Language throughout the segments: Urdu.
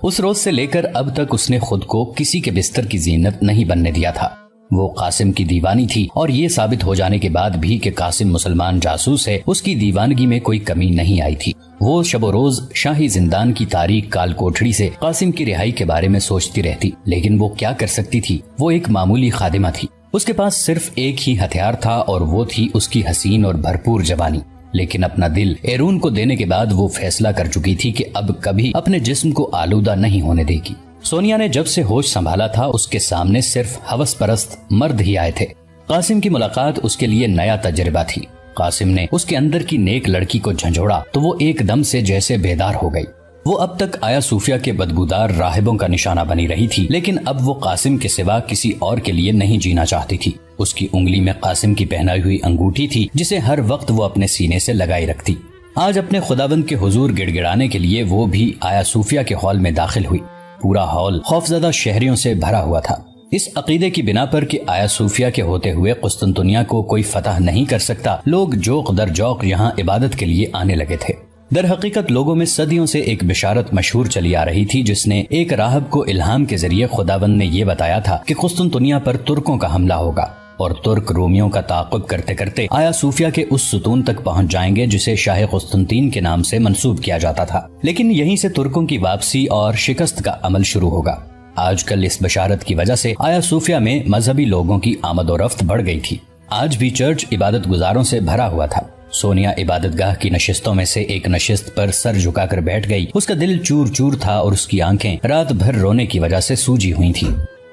اس روز سے لے کر اب تک اس نے خود کو کسی کے بستر کی زینت نہیں بننے دیا تھا۔ وہ قاسم کی دیوانی تھی، اور یہ ثابت ہو جانے کے بعد بھی کہ قاسم مسلمان جاسوس ہے، اس کی دیوانگی میں کوئی کمی نہیں آئی تھی۔ وہ شب و روز شاہی زندان کی تاریک کال کوٹھڑی سے قاسم کی رہائی کے بارے میں سوچتی رہتی، لیکن وہ کیا کر سکتی تھی؟ وہ ایک معمولی خادمہ تھی۔ اس کے پاس صرف ایک ہی ہتھیار تھا، اور وہ تھی اس کی حسین اور بھرپور جوانی۔ لیکن اپنا دل ایرون کو دینے کے بعد وہ فیصلہ کر چکی تھی کہ اب کبھی اپنے جسم کو آلودہ نہیں ہونے دے گی۔ سونیا نے جب سے ہوش سنبھالا تھا، اس کے سامنے صرف ہوس پرست مرد ہی آئے تھے۔ قاسم کی ملاقات اس کے لیے نیا تجربہ تھی۔ قاسم نے اس کے اندر کی نیک لڑکی کو جھنجھوڑا تو وہ ایک دم سے جیسے بیدار ہو گئی۔ وہ اب تک آیا صوفیہ کے بدبودار راہبوں کا نشانہ بنی رہی تھی، لیکن اب وہ قاسم کے سوا کسی اور کے لیے نہیں جینا چاہتی تھی۔ اس کی انگلی میں قاسم کی پہنائی ہوئی انگوٹھی تھی، جسے ہر وقت وہ اپنے سینے سے لگائی رکھتی۔ آج اپنے خداوند کے حضور گڑ گڑانے کے لیے وہ بھی آیا صوفیہ کے ہال میں داخل ہوئی۔ پورا ہال خوفزدہ شہریوں سے بھرا ہوا تھا، اس عقیدے کی بنا پر کہ آیا صوفیہ کے ہوتے ہوئے قسطنطنیہ کو کوئی فتح نہیں کر سکتا، لوگ جوق در جوق یہاں عبادت کے لیے آنے لگے تھے۔ در حقیقت لوگوں میں صدیوں سے ایک بشارت مشہور چلی آ رہی تھی، جس نے ایک راہب کو الہام کے ذریعے خداوند نے یہ بتایا تھا کہ قسطنطنیہ پر ترکوں کا حملہ ہوگا، اور ترک رومیوں کا تعاقب کرتے کرتے آیا صوفیہ کے اس ستون تک پہنچ جائیں گے جسے شاہ قسطنطین کے نام سے منسوب کیا جاتا تھا۔ لیکن یہیں سے ترکوں کی واپسی اور شکست کا عمل شروع ہوگا۔ آج کل اس بشارت کی وجہ سے آیا صوفیہ میں مذہبی لوگوں کی آمد و رفت بڑھ گئی تھی۔ آج بھی چرچ عبادت گزاروں سے بھرا ہوا تھا۔ سونیا عبادت گاہ کی نشستوں میں سے ایک نشست پر سر جھکا کر بیٹھ گئی۔ اس کا دل چور چور تھا اور اس کی آنکھیں رات بھر رونے کی وجہ سے سوجی ہوئی تھیں۔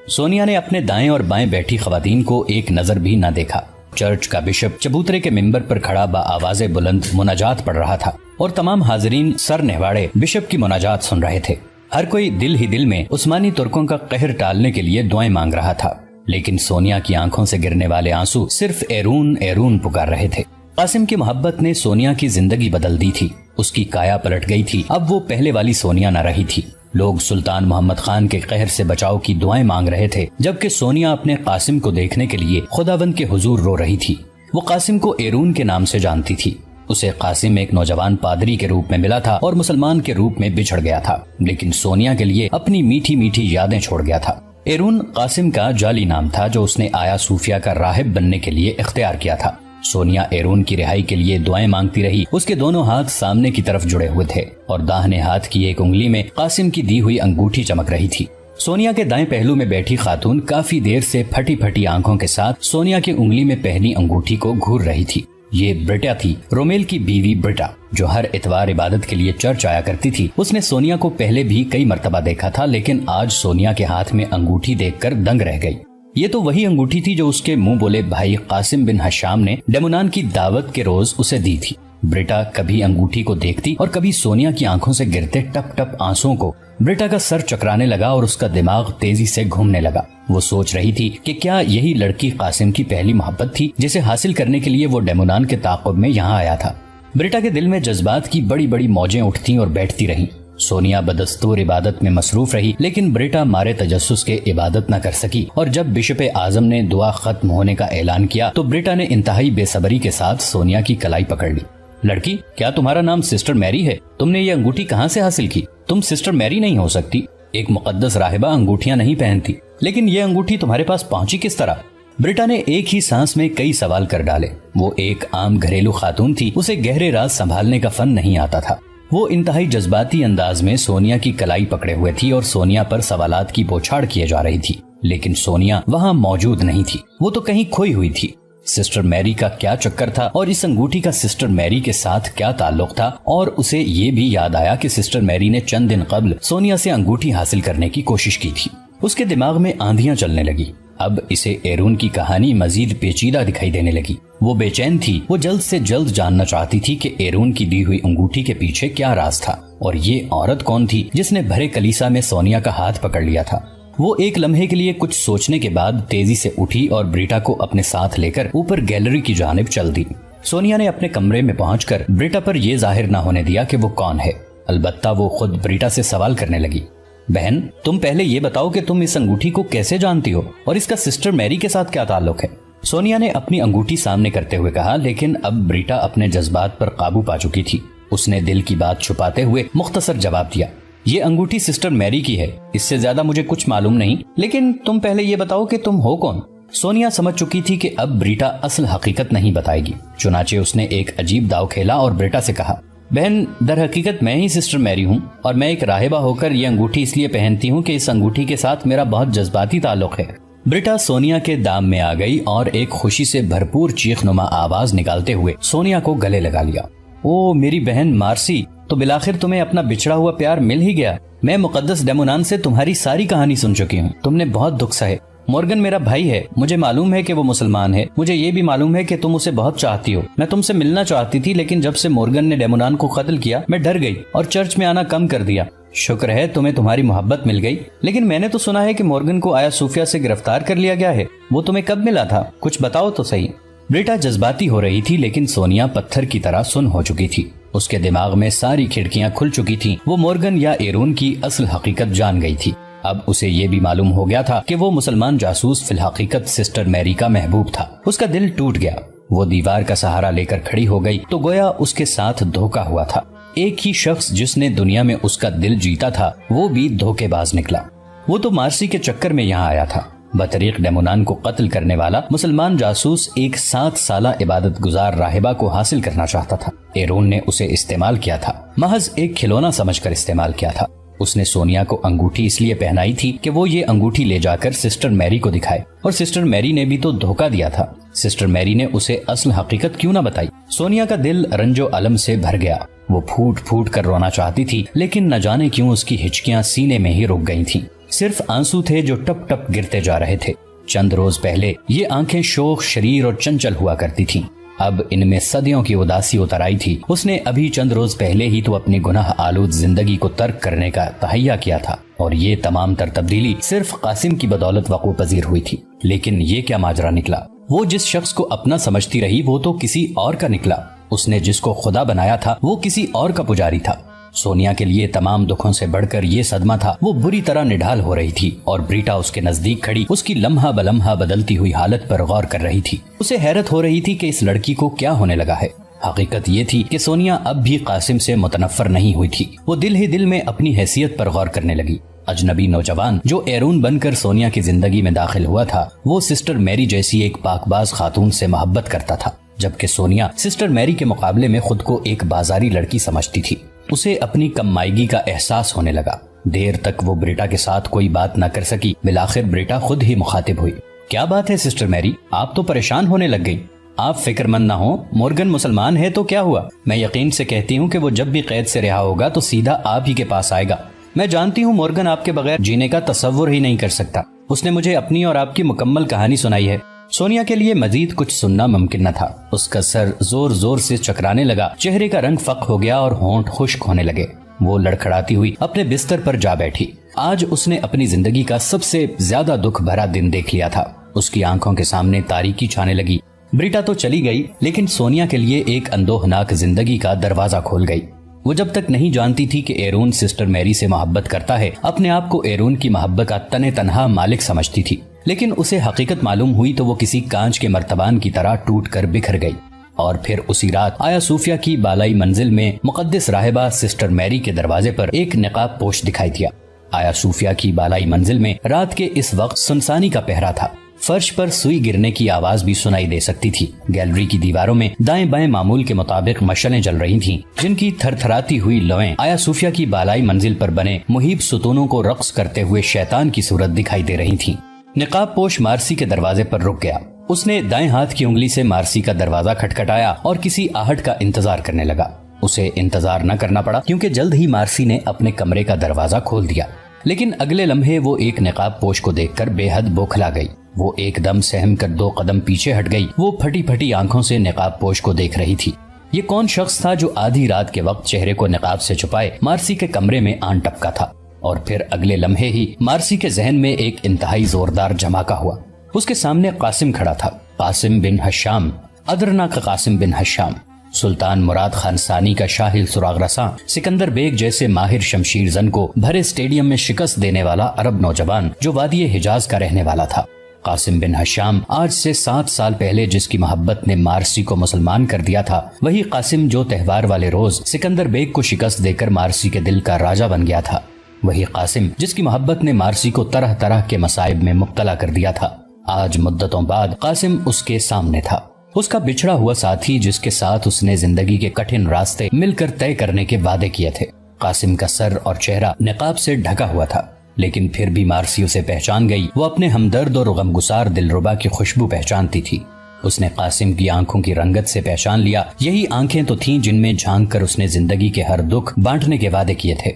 سونیا نے اپنے دائیں اور بائیں بیٹھی خواتین کو ایک نظر بھی نہ دیکھا۔ چرچ کا بشپ چبوترے کے ممبر پر کھڑا بآواز بلند مناجات پڑھ رہا تھا، اور تمام حاضرین سر نہواڑے بشپ کی مناجات سن رہے تھے۔ ہر کوئی دل ہی دل میں عثمانی ترکوں کا قہر ٹالنے کے لیے دعائیں مانگ رہا تھا، لیکن سونیا کی آنکھوں سے گرنے والے آنسو صرف ایرون ایرون پکار رہے تھے۔ قاسم کی محبت نے سونیا کی زندگی بدل دی تھی، اس کی کایا پلٹ گئی تھی۔ اب وہ پہلے والی سونیا نہ رہی تھی۔ لوگ سلطان محمد خان کے قہر سے بچاؤ کی دعائیں مانگ رہے تھے، جبکہ سونیا اپنے قاسم کو دیکھنے کے لیے خداوند کے حضور رو رہی تھی۔ وہ قاسم کو ایرون کے نام سے جانتی تھی۔ اسے قاسم ایک نوجوان پادری کے روپ میں ملا تھا اور مسلمان کے روپ میں بچھڑ گیا تھا، لیکن سونیا کے لیے اپنی میٹھی میٹھی یادیں چھوڑ گیا تھا۔ ایرون قاسم کا جعلی نام تھا جو اس نے آیا صوفیہ کا راہب بننے کے لیے اختیار کیا تھا۔ سونیا ایرون کی رہائی کے لیے دعائیں مانگتی رہی۔ اس کے دونوں ہاتھ سامنے کی طرف جڑے ہوئے تھے، اور داہنے ہاتھ کی ایک انگلی میں قاسم کی دی ہوئی انگوٹھی چمک رہی تھی۔ سونیا کے دائیں پہلو میں بیٹھی خاتون کافی دیر سے پھٹی پھٹی آنکھوں کے ساتھ سونیا کی انگلی میں پہنی انگوٹھی کو گھور رہی تھی۔ یہ برٹا تھی، رومیل کی بیوی برٹا، جو ہر اتوار عبادت کے لیے چرچ آیا کرتی تھی۔ اس نے سونیا کو پہلے بھی کئی مرتبہ دیکھا تھا، لیکن آج سونیا کے ہاتھ میں انگوٹھی دیکھ کر دنگ رہ گئی۔ یہ تو وہی انگوٹھی تھی جو اس کے منہ بولے بھائی قاسم بن حشام نے ڈیمونان کی دعوت کے روز اسے دی تھی۔ برٹا کبھی انگوٹھی کو دیکھتی اور کبھی سونیا کی آنکھوں سے گرتے ٹپ ٹپ آنسوں کو۔ برٹا کا سر چکرانے لگا اور اس کا دماغ تیزی سے گھومنے لگا۔ وہ سوچ رہی تھی کہ کیا یہی لڑکی قاسم کی پہلی محبت تھی، جسے حاصل کرنے کے لیے وہ ڈیمونان کے تعاقب میں یہاں آیا تھا۔ برٹا کے دل میں جذبات کی بڑی بڑی موجیں اٹھتی اور بیٹھتی رہیں۔ سونیا بدستور عبادت میں مصروف رہی، لیکن برٹا مارے تجسس کے عبادت نہ کر سکی، اور جب بشپ اعظم نے دعا ختم ہونے کا اعلان کیا تو برٹا نے انتہائی بے صبری کے ساتھ سونیا کی کلائی پکڑ لی۔ لڑکی، کیا تمہارا نام سسٹر میری ہے؟ تم نے یہ انگوٹھی کہاں سے حاصل کی؟ تم سسٹر میری نہیں ہو سکتی، ایک مقدس راہبہ انگوٹھیاں نہیں پہنتی۔ لیکن یہ انگوٹھی تمہارے پاس پہنچی کس طرح؟ برٹا نے ایک ہی سانس میں کئی سوال کر ڈالے۔ وہ ایک عام گھریلو خاتون تھی، اسے گہرے راز سنبھالنے کا فن نہیں آتا تھا۔ وہ انتہائی جذباتی انداز میں سونیا کی کلائی پکڑے ہوئے تھی اور سونیا پر سوالات کی بوچھاڑ کیے جا رہی تھی، لیکن سونیا وہاں موجود نہیں تھی۔ وہ تو کہیں کھوئی ہوئی تھی۔ سسٹر میری کا کیا چکر تھا اور اس انگوٹھی کا سسٹر میری کے ساتھ کیا تعلق تھا؟ اور اسے یہ بھی یاد آیا کہ سسٹر میری نے چند دن قبل سونیا سے انگوٹھی حاصل کرنے کی کوشش کی تھی۔ اس کے دماغ میں آندھیاں چلنے لگی۔ اب اسے ایرون کی کہانی مزید پیچیدہ دکھائی دینے لگی۔ وہ بے چین تھی، وہ جلد سے جلد جاننا چاہتی تھی کہ ایرون کی دی ہوئی انگوٹھی کے پیچھے کیا راز تھا، اور یہ عورت کون تھی جس نے بھرے کلیسا میں سونیا کا ہاتھ پکڑ لیا تھا۔ وہ ایک لمحے کے لیے کچھ سوچنے کے بعد تیزی سے اٹھی اور بریٹا کو اپنے ساتھ لے کر اوپر گیلری کی جانب چل دی۔ سونیا نے اپنے کمرے میں پہنچ کر بریٹا پر یہ ظاہر نہ ہونے دیا کہ وہ کون ہے، البتہ وہ خود بریٹا سے سوال کرنے لگی۔ بہن، تم پہلے یہ بتاؤ کہ تم اس انگوٹھی کو کیسے جانتی ہو اور اس کا سسٹر میری کے ساتھ کیا تعلق ہے؟ سونیا نے اپنی انگوٹھی سامنے کرتے ہوئے کہا، لیکن اب بریٹا اپنے جذبات پر قابو پا چکی تھی۔ اس نے دل کی بات چھپاتے ہوئے مختصر جواب دیا، یہ انگوٹھی سسٹر میری کی ہے، اس سے زیادہ مجھے کچھ معلوم نہیں، لیکن تم پہلے یہ بتاؤ کہ تم ہو کون؟ سونیا سمجھ چکی تھی کہ اب بریٹا اصل حقیقت نہیں بتائے گی، چنانچہ اس نے ایک عجیب داؤ کھیلا اور بریٹا سے کہا، بہن در حقیقت میں ہی سسٹر میری ہوں، اور میں ایک راہبہ ہو کر یہ انگوٹھی اس لیے پہنتی ہوں کہ اس انگوٹھی کے ساتھ میرا بہت جذباتی تعلق ہے۔ بریٹا سونیا کے دام میں آ گئی اور ایک خوشی سے بھرپور چیخ نما آواز نکالتے ہوئے سونیا کو گلے لگا لیا۔ او میری بہن مارسی، تو بالآخر تمہیں اپنا بچھڑا ہوا پیار مل ہی گیا۔ میں مقدس ڈیمونان سے تمہاری ساری کہانی سن چکی ہوں، تم نے بہت دکھ سہے۔ مورگن میرا بھائی ہے، مجھے معلوم ہے کہ وہ مسلمان ہے، مجھے یہ بھی معلوم ہے کہ تم اسے بہت چاہتی ہو۔ میں تم سے ملنا چاہتی تھی، لیکن جب سے مورگن نے ڈیمونان کو قتل کیا میں ڈر گئی اور چرچ میں آنا کم کر دیا۔ شکر ہے تمہیں تمہاری محبت مل گئی، لیکن میں نے تو سنا ہے کہ مورگن کو آیا صوفیہ سے گرفتار کر لیا گیا ہے، وہ تمہیں کب ملا تھا؟ کچھ بتاؤ تو صحیح۔ بریٹا جذباتی ہو رہی تھی، لیکن سونیا پتھر کی طرح سن ہو چکی تھی۔ اس کے دماغ میں ساری کھڑکیاں کھل چکی تھیں، وہ مورگن یا ایرون کی اصل حقیقت جان گئی تھی۔ اب اسے یہ بھی معلوم ہو گیا تھا کہ وہ مسلمان جاسوس فی الحقیقت سسٹر میری کا محبوب تھا۔ اس کا دل ٹوٹ گیا، وہ دیوار کا سہارا لے کر کھڑی ہو گئی تو گویا اس کے ساتھ دھوکا ہوا تھا۔ ایک ہی شخص جس نے دنیا میں اس کا دل جیتا تھا وہ بھی دھوکے باز نکلا۔ وہ تو مارسی کے چکر میں یہاں آیا تھا۔ بطریق ڈیمونان کو قتل کرنے والا مسلمان جاسوس ایک 7 سالہ عبادت گزار راہبہ کو حاصل کرنا چاہتا تھا۔ ایرون نے اسے استعمال کیا تھا، محض ایک کھلونا سمجھ کر استعمال کیا تھا۔ اس نے سونیا کو انگوٹھی اس لیے پہنائی تھی کہ وہ یہ انگوٹھی لے جا کر سسٹر میری کو دکھائے، اور سسٹر میری نے بھی تو دھوکا دیا تھا۔ سسٹر میری نے اسے اصل حقیقت کیوں نہ بتائی؟ سونیا کا دل رنج و الم سے بھر گیا، وہ پھوٹ پھوٹ کر رونا چاہتی تھی، لیکن نہ جانے کیوں اس کی ہچکیاں سینے میں ہی رک گئی تھیں۔ صرف آنسو تھے جو ٹپ ٹپ گرتے جا رہے تھے۔ چند روز پہلے یہ آنکھیں شوخ، شریر اور چنچل ہوا کرتی تھیں، اب ان میں صدیوں کی اداسی اتر آئی تھی۔ اس نے ابھی چند روز پہلے ہی تو اپنی گناہ آلود زندگی کو ترک کرنے کا تہیہ کیا تھا، اور یہ تمام تر تبدیلی صرف قاسم کی بدولت وقوع پذیر ہوئی تھی۔ لیکن یہ کیا ماجرا نکلا؟ وہ جس شخص کو اپنا سمجھتی رہی وہ تو کسی اور کا نکلا۔ اس نے جس کو خدا بنایا تھا وہ کسی اور کا پجاری تھا۔ سونیا کے لیے تمام دکھوں سے بڑھ کر یہ صدمہ تھا، وہ بری طرح نڈھال ہو رہی تھی، اور بریٹا اس کے نزدیک کھڑی اس کی لمحہ بلمحہ بدلتی ہوئی حالت پر غور کر رہی تھی۔ اسے حیرت ہو رہی تھی کہ اس لڑکی کو کیا ہونے لگا ہے۔ حقیقت یہ تھی کہ سونیا اب بھی قاسم سے متنفر نہیں ہوئی تھی، وہ دل ہی دل میں اپنی حیثیت پر غور کرنے لگی۔ اجنبی نوجوان جو ایرون بن کر سونیا کی زندگی میں داخل ہوا تھا وہ سسٹر میری جیسی ایک پاک باز خاتون سے محبت کرتا تھا، جبکہ سونیا سسٹر میری کے مقابلے میں خود کو ایک بازاری لڑکی سمجھتی تھی۔ اسے اپنی کم مائیگی کا احساس ہونے لگا۔ دیر تک وہ بریٹا کے ساتھ کوئی بات نہ کر سکی، بالآخر بریٹا خود ہی مخاطب ہوئی۔ کیا بات ہے سسٹر میری، آپ تو پریشان ہونے لگ گئی۔ آپ فکر مند نہ ہو، مورگن مسلمان ہے تو کیا ہوا؟ میں یقین سے کہتی ہوں کہ وہ جب بھی قید سے رہا ہوگا تو سیدھا آپ ہی کے پاس آئے گا۔ میں جانتی ہوں مورگن آپ کے بغیر جینے کا تصور ہی نہیں کر سکتا۔ اس نے مجھے اپنی اور آپ کی مکمل کہانی سنائی ہے۔ سونیا کے لیے مزید کچھ سننا ممکن نہ تھا۔ اس کا سر زور زور سے چکرانے لگا، چہرے کا رنگ فق ہو گیا اور ہونٹ خشک ہونے لگے۔ وہ لڑکھڑاتی ہوئی اپنے بستر پر جا بیٹھی۔ آج اس نے اپنی زندگی کا سب سے زیادہ دکھ بھرا دن دیکھ لیا تھا۔ اس کی آنکھوں کے سامنے تاریکی چھانے لگی۔ بریٹا تو چلی گئی، لیکن سونیا کے لیے ایک اندوہناک زندگی کا دروازہ کھول گئی۔ وہ جب تک نہیں جانتی تھی کہ ایرون سسٹر میری سے محبت کرتا ہے، اپنے آپ کو ایرون کی محبت کا تنے تنہا مالک سمجھتی تھی، لیکن اسے حقیقت معلوم ہوئی تو وہ کسی کانچ کے مرتبان کی طرح ٹوٹ کر بکھر گئی۔ اور پھر اسی رات آیا صوفیہ کی بالائی منزل میں مقدس راہبہ سسٹر میری کے دروازے پر ایک نقاب پوش دکھائی دیا۔ آیا صوفیہ کی بالائی منزل میں رات کے اس وقت سنسانی کا پہرا تھا۔ فرش پر سوئی گرنے کی آواز بھی سنائی دے سکتی تھی۔ گیلری کی دیواروں میں دائیں بائیں معمول کے مطابق مشعلیں جل رہی تھیں، جن کی تھر تھراتی ہوئی لویں آیا صوفیہ کی بالائی منزل پر بنے مہیب ستونوں کو رقص کرتے ہوئے شیطان کی صورت دکھائی دے رہی تھیں۔ نقاب پوش مارسی کے دروازے پر رک گیا۔ اس نے دائیں ہاتھ کی انگلی سے مارسی کا دروازہ کھٹکھٹایا اور کسی آہٹ کا انتظار کرنے لگا۔ اسے انتظار نہ کرنا پڑا کیونکہ جلد ہی مارسی نے اپنے کمرے کا دروازہ کھول دیا، لیکن اگلے لمحے وہ ایک نقاب پوش کو دیکھ کر بے حد بوکھلا گئی۔ وہ ایک دم سہم کر 2 قدم پیچھے ہٹ گئی۔ وہ پھٹی پھٹی آنکھوں سے نقاب پوش کو دیکھ رہی تھی۔ یہ کون شخص تھا جو آدھی رات کے وقت چہرے کو نقاب سے چھپائے مارسی کے کمرے میں آن ٹپکا تھا؟ اور پھر اگلے لمحے ہی مارسی کے ذہن میں ایک انتہائی زوردار جھماکا ہوا۔ اس کے سامنے قاسم کھڑا تھا، قاسم بن حشام، ادرنا کا قاسم بن حشام، سلطان مراد خان ثانی کا شاہل سراغ رساں، سکندر بیگ جیسے ماہر شمشیر زن کو بھرے اسٹیڈیم میں شکست دینے والا عرب نوجوان جو وادی حجاز کا رہنے والا تھا۔ قاسم بن حشام آج سے 7 سال پہلے جس کی محبت نے مارسی کو مسلمان کر دیا تھا، وہی قاسم جو تہوار والے روز سکندر بیگ کو شکست دے کر مارسی کے دل کا راجہ بن گیا تھا۔ وہی قاسم جس کی محبت نے مارسی کو طرح طرح کے مصائب میں مبتلا کر دیا تھا، آج مدتوں بعد قاسم اس کے سامنے تھا۔ اس کا بچھڑا ہوا ساتھی جس کے ساتھ اس نے زندگی کے کٹھن راستے مل کر طے کرنے کے وعدے کیے تھے۔ قاسم کا سر اور چہرہ نقاب سے ڈھکا ہوا تھا، لیکن پھر بھی مارسی اسے پہچان گئی۔ وہ اپنے ہمدرد اور غمگسار دلربا کی خوشبو پہچانتی تھی۔ اس نے قاسم کی آنکھوں کی رنگت سے پہچان لیا، یہی آنکھیں تو تھیں جن میں جھانک کر اس نے زندگی کے ہر دکھ بانٹنے کے وعدے کیے تھے۔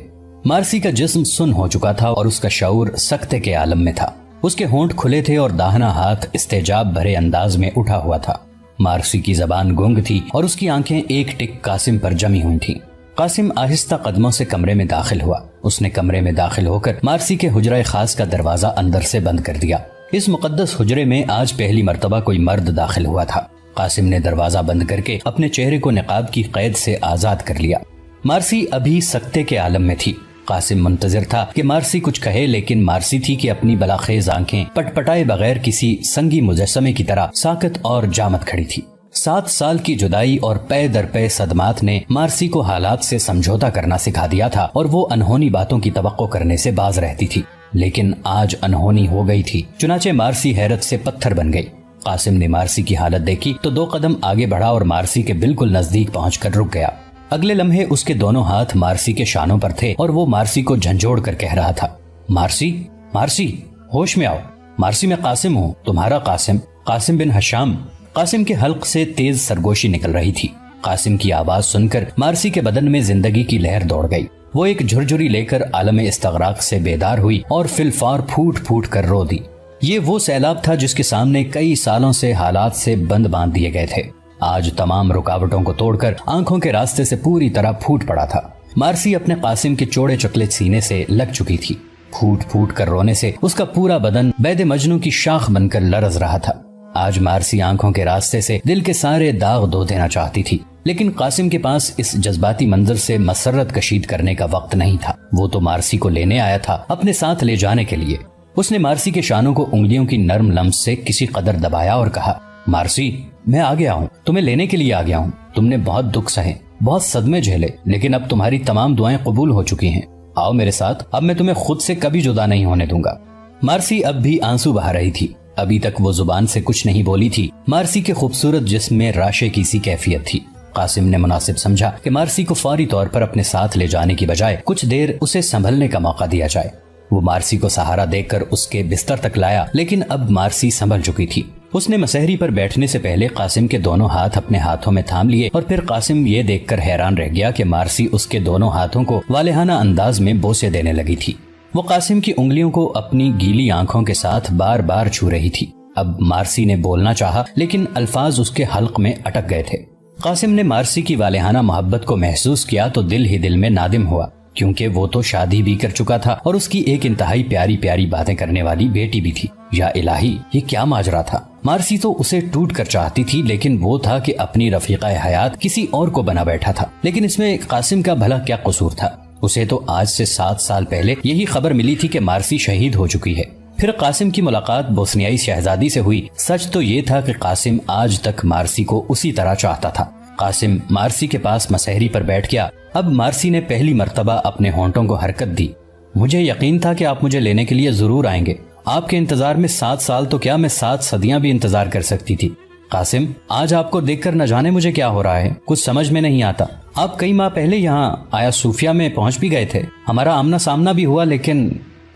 مارسی کا جسم سن ہو چکا تھا اور اس کا شعور سکتے کے عالم میں تھا۔ اس کے ہونٹ کھلے تھے اور داہنا ہاتھ استعجاب بھرے انداز میں اٹھا ہوا تھا۔ مارسی کی زبان گونگ تھی اور اس کی آنکھیں ایک ٹک قاسم پر جمی ہوئی تھیں۔ قاسم آہستہ قدموں سے کمرے میں داخل ہوا۔ اس نے کمرے میں داخل ہو کر مارسی کے حجرہ خاص کا دروازہ اندر سے بند کر دیا۔ اس مقدس حجرے میں آج پہلی مرتبہ کوئی مرد داخل ہوا تھا۔ قاسم نے دروازہ بند کر کے اپنے چہرے کو نقاب کی قید سے آزاد کر لیا۔ مارسی ابھی سکتے کے عالم میں تھی۔ قاسم منتظر تھا کہ مارسی کچھ کہے، لیکن مارسی تھی کہ اپنی بلاخیز آنکھیں پٹ پٹائے بغیر کسی سنگی مجسمے کی طرح ساکت اور جامد کھڑی تھی۔ 7 سال کی جدائی اور پے در پے صدمات نے مارسی کو حالات سے سمجھوتا کرنا سکھا دیا تھا اور وہ انہونی باتوں کی توقع کرنے سے باز رہتی تھی، لیکن آج انہونی ہو گئی تھی۔ چنانچہ مارسی حیرت سے پتھر بن گئی۔ قاسم نے مارسی کی حالت دیکھی تو 2 قدم آگے بڑھا اور مارسی کے بالکل نزدیک پہنچ کر رک گیا۔ اگلے لمحے اس کے دونوں ہاتھ مارسی کے شانوں پر تھے اور وہ مارسی کو جھنجھوڑ کر کہہ رہا تھا، مارسی، مارسی، ہوش میں آؤ۔ مارسی، میں قاسم ہوں، تمہارا قاسم، قاسم بن ہشام۔ قاسم کے حلق سے تیز سرگوشی نکل رہی تھی۔ قاسم کی آواز سن کر مارسی کے بدن میں زندگی کی لہر دوڑ گئی۔ وہ ایک جھرجھری لے کر عالم استغراق سے بیدار ہوئی اور فلفار پھوٹ پھوٹ کر رو دی۔ یہ وہ سیلاب تھا جس کے سامنے کئی سالوں سے حالات سے بند باندھ دیے گئے تھے، آج تمام رکاوٹوں کو توڑ کر آنکھوں کے راستے سے پوری طرح پھوٹ پڑا تھا۔ مارسی اپنے قاسم کے چوڑے چکلے سینے سے لگ چکی تھی۔ پھوٹ پھوٹ کر رونے سے اس کا پورا بدن بید مجنوں کی شاخ بن کر لرز رہا تھا۔ آج مارسی آنکھوں کے راستے سے دل کے سارے داغ دھو دینا چاہتی تھی، لیکن قاسم کے پاس اس جذباتی منظر سے مسرت کشید کرنے کا وقت نہیں تھا۔ وہ تو مارسی کو لینے آیا تھا، اپنے ساتھ لے جانے کے لیے۔ اس نے مارسی کے شانوں کو انگلیوں کی نرم لمس سے کسی قدر دبایا اور کہا، مارسی، میں آ گیا ہوں، تمہیں لینے کے لیے آ گیا ہوں۔ تم نے بہت دکھ سہے، بہت صدمے جھیلے، لیکن اب تمہاری تمام دعائیں قبول ہو چکی ہیں۔ آؤ میرے ساتھ، اب میں تمہیں خود سے کبھی جدا نہیں ہونے دوں گا۔ مارسی اب بھی آنسو بہا رہی تھی۔ ابھی تک وہ زبان سے کچھ نہیں بولی تھی۔ مارسی کے خوبصورت جسم میں راشے کی سی کیفیت تھی۔ قاسم نے مناسب سمجھا کہ مارسی کو فوری طور پر اپنے ساتھ لے جانے کی بجائے کچھ دیر اسے سنبھلنے کا موقع دیا جائے۔ وہ مارسی کو سہارا دے کر اس کے بستر تک لایا، لیکن اب مارسی سنبھل چکی تھی۔ اس نے مسہری پر بیٹھنے سے پہلے قاسم کے دونوں ہاتھ اپنے ہاتھوں میں تھام لیے اور پھر قاسم یہ دیکھ کر حیران رہ گیا کہ مارسی اس کے دونوں ہاتھوں کو والہانہ انداز میں بوسے دینے لگی تھی۔ وہ قاسم کی انگلیوں کو اپنی گیلی آنکھوں کے ساتھ بار بار چھو رہی تھی۔ اب مارسی نے بولنا چاہا، لیکن الفاظ اس کے حلق میں اٹک گئے تھے۔ قاسم نے مارسی کی والہانہ محبت کو محسوس کیا تو دل ہی دل میں نادم ہوا، کیونکہ وہ تو شادی بھی کر چکا تھا اور اس کی ایک انتہائی پیاری پیاری باتیں کرنے والی بیٹی بھی تھی۔ یا الہی، یہ کیا ماجرا تھا؟ مارسی تو اسے ٹوٹ کر چاہتی تھی، لیکن وہ تھا کہ اپنی رفیقہ حیات کسی اور کو بنا بیٹھا تھا۔ لیکن اس میں قاسم کا بھلا کیا قصور تھا؟ اسے تو آج سے 7 سال پہلے یہی خبر ملی تھی کہ مارسی شہید ہو چکی ہے۔ پھر قاسم کی ملاقات بوسنیائی شہزادی سے ہوئی۔ سچ تو یہ تھا کہ قاسم آج تک مارسی کو اسی طرح چاہتا تھا۔ قاسم مارسی کے پاس مسہری پر بیٹھ گیا۔ اب مارسی نے پہلی مرتبہ اپنے ہونٹوں کو حرکت دی۔ مجھے یقین تھا کہ آپ مجھے لینے کے لیے ضرور آئیں گے۔ آپ کے انتظار میں 7 سال تو کیا، میں 7 صدیاں بھی انتظار کر سکتی تھی۔ قاسم، آج آپ کو دیکھ کر نہ جانے مجھے کیا ہو رہا ہے، کچھ سمجھ میں نہیں آتا۔ آپ کئی ماہ پہلے یہاں آیا صوفیہ میں پہنچ بھی گئے تھے، ہمارا آمنا سامنا بھی ہوا، لیکن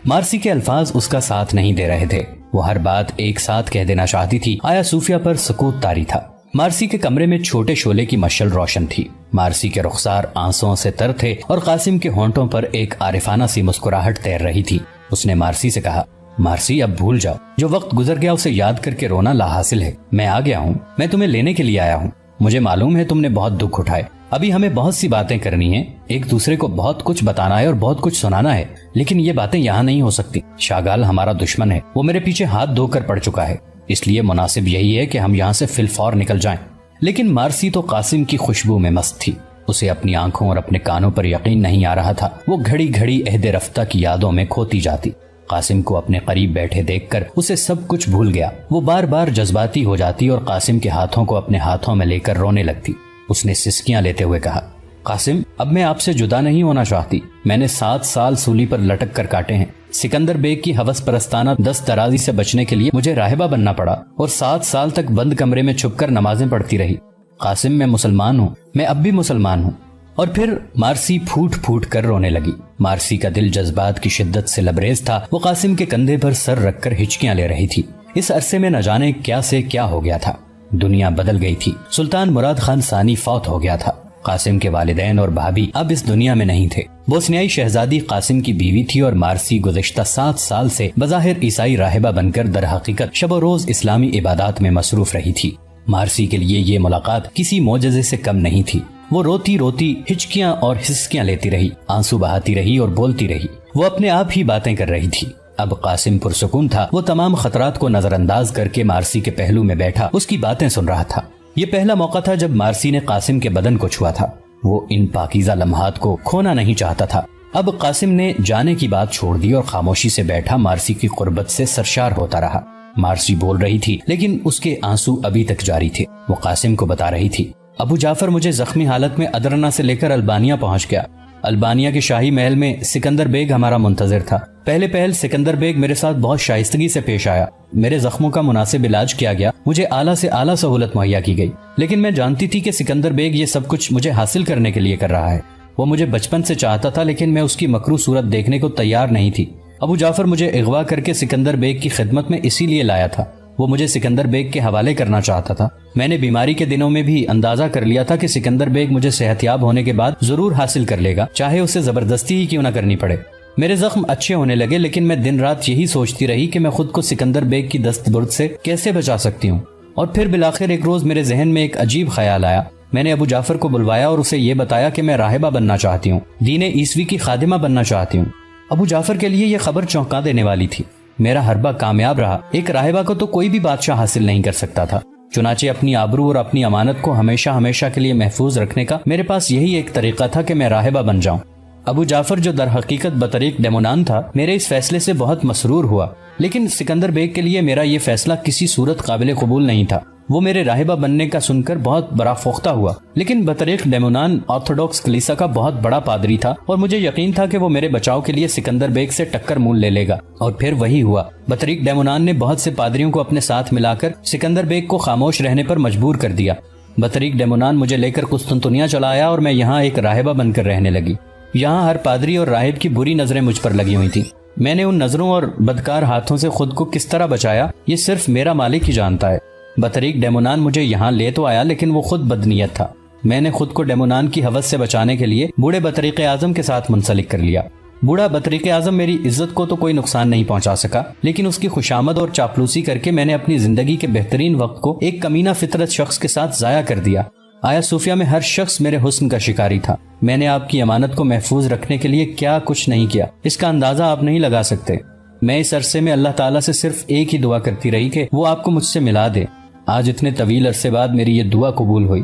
مارسی کے الفاظ اس کا ساتھ نہیں دے رہے تھے۔ وہ ہر بات ایک ساتھ کہہ دینا چاہتی تھی۔ آیا صوفیہ پر سکوت طاری تھا۔ مارسی کے کمرے میں چھوٹے شعلے کی مشعل روشن تھی۔ مارسی کے رخسار آنسوؤں سے تر تھے اور قاسم کے ہونٹوں پر ایک عارفانہ سی مسکراہٹ تیر رہی تھی۔ اس نے مارسی سے کہا، مارسی، اب بھول جاؤ، جو وقت گزر گیا اسے یاد کر کے رونا لا حاصل ہے۔ میں آ گیا ہوں، میں تمہیں لینے کے لیے آیا ہوں۔ مجھے معلوم ہے تم نے بہت دکھ اٹھائے، ابھی ہمیں بہت سی باتیں کرنی ہیں، ایک دوسرے کو بہت کچھ بتانا ہے اور بہت کچھ سنانا ہے، لیکن یہ باتیں یہاں نہیں ہو سکتی۔ شاگال ہمارا دشمن ہے، وہ میرے پیچھے ہاتھ دھو کر پڑ چکا ہے، اس لیے مناسب یہی ہے کہ ہم یہاں سے فی الفور نکل جائیں۔ لیکن مارسی تو قاسم کی خوشبو میں مست تھی۔ اسے اپنی آنکھوں اور اپنے کانوں پر یقین نہیں آ رہا تھا۔ وہ گھڑی گھڑی عہد رفتہ کی یادوں میں کھوتی جاتی۔ قاسم کو اپنے قریب بیٹھے دیکھ کر اسے سب کچھ بھول گیا۔ وہ بار بار جذباتی ہو جاتی اور قاسم کے ہاتھوں کو اپنے ہاتھوں میں لے کر رونے لگتی۔ اس نے سسکیاں لیتے ہوئے کہا، قاسم، اب میں آپ سے جدا نہیں ہونا چاہتی. میں نے 7 سال سولی پر لٹک کر کاٹے ہیں. سکندر بیگ کی ہوس پرستانہ دست درازی سے بچنے کے لیے مجھے راہبہ بننا پڑا اور 7 سال تک بند کمرے میں چھپ کر نمازیں پڑھتی رہی. قاسم، میں مسلمان ہوں، میں اب بھی مسلمان ہوں. اور پھر مارسی پھوٹ پھوٹ کر رونے لگی. مارسی کا دل جذبات کی شدت سے لبریز تھا. وہ قاسم کے کندھے پر سر رکھ کر ہچکیاں لے رہی تھی. اس عرصے میں نہ جانے کیا سے کیا ہو گیا تھا. دنیا بدل گئی تھی. سلطان مراد خان ثانی فوت ہو گیا تھا. قاسم کے والدین اور بھابھی اب اس دنیا میں نہیں تھے. بوسنیائی شہزادی قاسم کی بیوی تھی اور مارسی گزشتہ 7 سال سے بظاہر عیسائی راہبہ بن کر در حقیقت شب و روز اسلامی عبادات میں مصروف رہی تھی. مارسی کے لیے یہ ملاقات کسی معجزے سے کم نہیں تھی. وہ روتی روتی ہچکیاں اور ہسکیاں لیتی رہی، آنسو بہاتی رہی اور بولتی رہی. وہ اپنے آپ ہی باتیں کر رہی تھی. اب قاسم پرسکون تھا. وہ تمام خطرات کو نظر انداز کر کے مارسی کے پہلو میں بیٹھا اس کی باتیں سن رہا تھا. یہ پہلا موقع تھا جب مارسی نے قاسم کے بدن کو چھوا تھا. وہ ان پاکیزہ لمحات کو کھونا نہیں چاہتا تھا. اب قاسم نے جانے کی بات چھوڑ دی اور خاموشی سے بیٹھا مارسی کی قربت سے سرشار ہوتا رہا. مارسی بول رہی تھی لیکن اس کے آنسو ابھی تک جاری تھے. وہ قاسم کو بتا رہی تھی، ابو جعفر مجھے زخمی حالت میں ادرنا سے لے کر البانیہ پہنچ گیا. البانیہ کے شاہی محل میں سکندر بیگ ہمارا منتظر تھا. پہل سکندر بیگ میرے ساتھ بہت شائستگی سے پیش آیا. میرے زخموں کا مناسب علاج کیا گیا. مجھے اعلیٰ سے اعلیٰ سہولت مہیا کی گئی. لیکن میں جانتی تھی کہ سکندر بیگ یہ سب کچھ مجھے حاصل کرنے کے لیے کر رہا ہے. وہ مجھے بچپن سے چاہتا تھا لیکن میں اس کی مکروہ صورت دیکھنے کو تیار نہیں تھی. ابو جعفر مجھے اغوا کر کے سکندر بیگ کی خدمت میں اسی لیے لایا تھا. وہ مجھے سکندر بیگ کے حوالے کرنا چاہتا تھا. میں نے بیماری کے دنوں میں بھی اندازہ کر لیا تھا کہ سکندر بیگ مجھے صحت یاب ہونے کے بعد ضرور حاصل کر لے گا، چاہے اسے زبردستی ہی کیوں نہ کرنی پڑے. میرے زخم اچھے ہونے لگے لیکن میں دن رات یہی سوچتی رہی کہ میں خود کو سکندر بیگ کی دست برد سے کیسے بچا سکتی ہوں. اور پھر بالآخر ایک روز میرے ذہن میں ایک عجیب خیال آیا. میں نے ابو جعفر کو بلوایا اور اسے یہ بتایا کہ میں راہبہ بننا چاہتی ہوں، دین عیسوی کی خادمہ بننا چاہتی ہوں. ابو جعفر کے لیے یہ خبر چونکا دینے والی تھی. میرا حربہ کامیاب رہا. ایک راہبہ کو تو کوئی بھی بادشاہ حاصل نہیں کر سکتا تھا. چنانچہ اپنی آبرو اور اپنی امانت کو ہمیشہ کے لیے محفوظ رکھنے کا میرے پاس یہی ایک طریقہ تھا کہ میں راہبہ بن جاؤں. ابو جعفر جو در حقیقت بطریق ڈیمونان تھا میرے اس فیصلے سے بہت مسرور ہوا. لیکن سکندر بیگ کے لیے میرا یہ فیصلہ کسی صورت قابل قبول نہیں تھا. وہ میرے راہبہ بننے کا سن کر بہت برافوختہ ہوا. لیکن بطریق ڈیمونان آرتھوڈاکس کلیسا کا بہت بڑا پادری تھا اور مجھے یقین تھا کہ وہ میرے بچاؤ کے لیے سکندر بیگ سے ٹکر مول لے لے گا. اور پھر وہی ہوا. بطریق ڈیمونان نے بہت سے پادریوں کو اپنے ساتھ ملا کر سکندر بیگ کو خاموش رہنے پر مجبور کر دیا. بطریق ڈیمونان مجھے لے کر قسطنطنیہ چلا آیا اور میں یہاں ایک راہبہ بن کر رہنے لگی. یہاں ہر پادری اور راہب کی بری نظریں مجھ پر لگی ہوئی تھیں. میں نے ان نظروں اور بدکار ہاتھوں سے خود کو کس طرح بچایا یہ صرف میرا مالک ہی جانتا ہے. بطریق ڈیمونان مجھے یہاں لے تو آیا لیکن وہ خود بدنیت تھا. میں نے خود کو ڈیمونان کی ہوس سے بچانے کے لیے بوڑھے بطریق اعظم کے ساتھ منسلک کر لیا. بوڑھا بطریق اعظم میری عزت کو تو کوئی نقصان نہیں پہنچا سکا لیکن اس کی خوشامد اور چاپلوسی کر کے میں نے اپنی زندگی کے بہترین وقت کو ایک کمینہ فطرت شخص کے ساتھ ضائع کر دیا. آیا صوفیہ میں ہر شخص میرے حسن کا شکاری تھا. میں نے آپ کی امانت کو محفوظ رکھنے کے لیے کیا کچھ نہیں کیا اس کا اندازہ آپ نہیں لگا سکتے. میں اس عرصے میں اللہ تعالیٰ سے صرف ایک ہی دعا کرتی رہی کہ وہ آپ کو مجھ سے ملا دے. آج اتنے طویل عرصے بعد میری یہ دعا قبول ہوئی.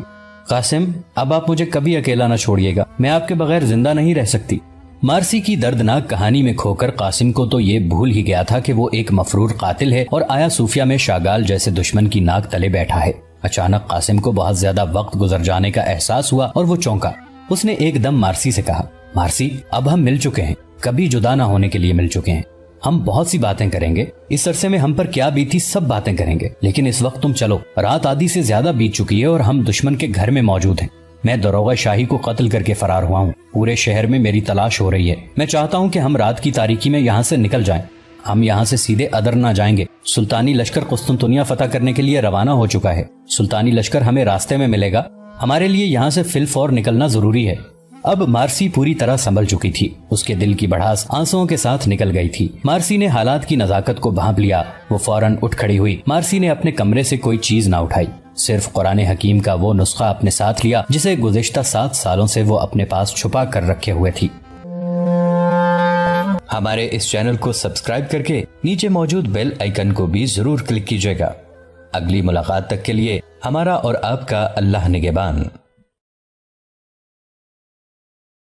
قاسم، اب آپ مجھے کبھی اکیلا نہ چھوڑیے گا. میں آپ کے بغیر زندہ نہیں رہ سکتی. مارسی کی دردناک کہانی میں کھو کر قاسم کو تو یہ بھول ہی گیا تھا کہ وہ ایک مفرور قاتل ہے اور آیا صوفیہ میں شاگال جیسے دشمن کی ناک تلے بیٹھا ہے. اچانک قاسم کو بہت زیادہ وقت گزر جانے کا احساس ہوا اور وہ چونکا. اس نے ایک دم مارسی سے کہا، مارسی، اب ہم مل چکے ہیں، کبھی جدا نہ ہونے کے لیے مل چکے ہیں. ہم بہت سی باتیں کریں گے. اس عرصے میں ہم پر کیا بیتی سب باتیں کریں گے. لیکن اس وقت تم چلو. رات آدھی سے زیادہ بیت چکی ہے اور ہم دشمن کے گھر میں موجود ہیں. میں داروغہ شاہی کو قتل کر کے فرار ہوا ہوں. پورے شہر میں میری تلاش ہو رہی ہے. میں چاہتا ہوں کہ ہم رات کی تاریکی میں یہاں سے نکل جائیں. ہم یہاں سے سیدھے ادرنا جائیں گے. سلطانی لشکر قسطنطنیہ فتح کرنے کے لیے روانہ ہو چکا ہے. سلطانی لشکر ہمیں راستے میں ملے گا. ہمارے لیے یہاں سے فی الفور نکلنا ضروری ہے. اب مارسی پوری طرح سنبھل چکی تھی. اس کے دل کی بڑھاس آنسوؤں کے ساتھ نکل گئی تھی. مارسی نے حالات کی نزاکت کو بھانپ لیا. وہ فوراً اٹھ کھڑی ہوئی. مارسی نے اپنے کمرے سے کوئی چیز نہ اٹھائی. صرف قرآن حکیم کا وہ نسخہ اپنے ساتھ لیا جسے گزشتہ 7 سالوں سے وہ اپنے پاس چھپا کر رکھے ہوئے تھی. ہمارے اس چینل کو سبسکرائب کر کے نیچے موجود بیل آئیکن کو بھی ضرور کلک کیجیے گا. اگلی ملاقات تک کے لیے ہمارا اور آپ کا اللہ نگہبان.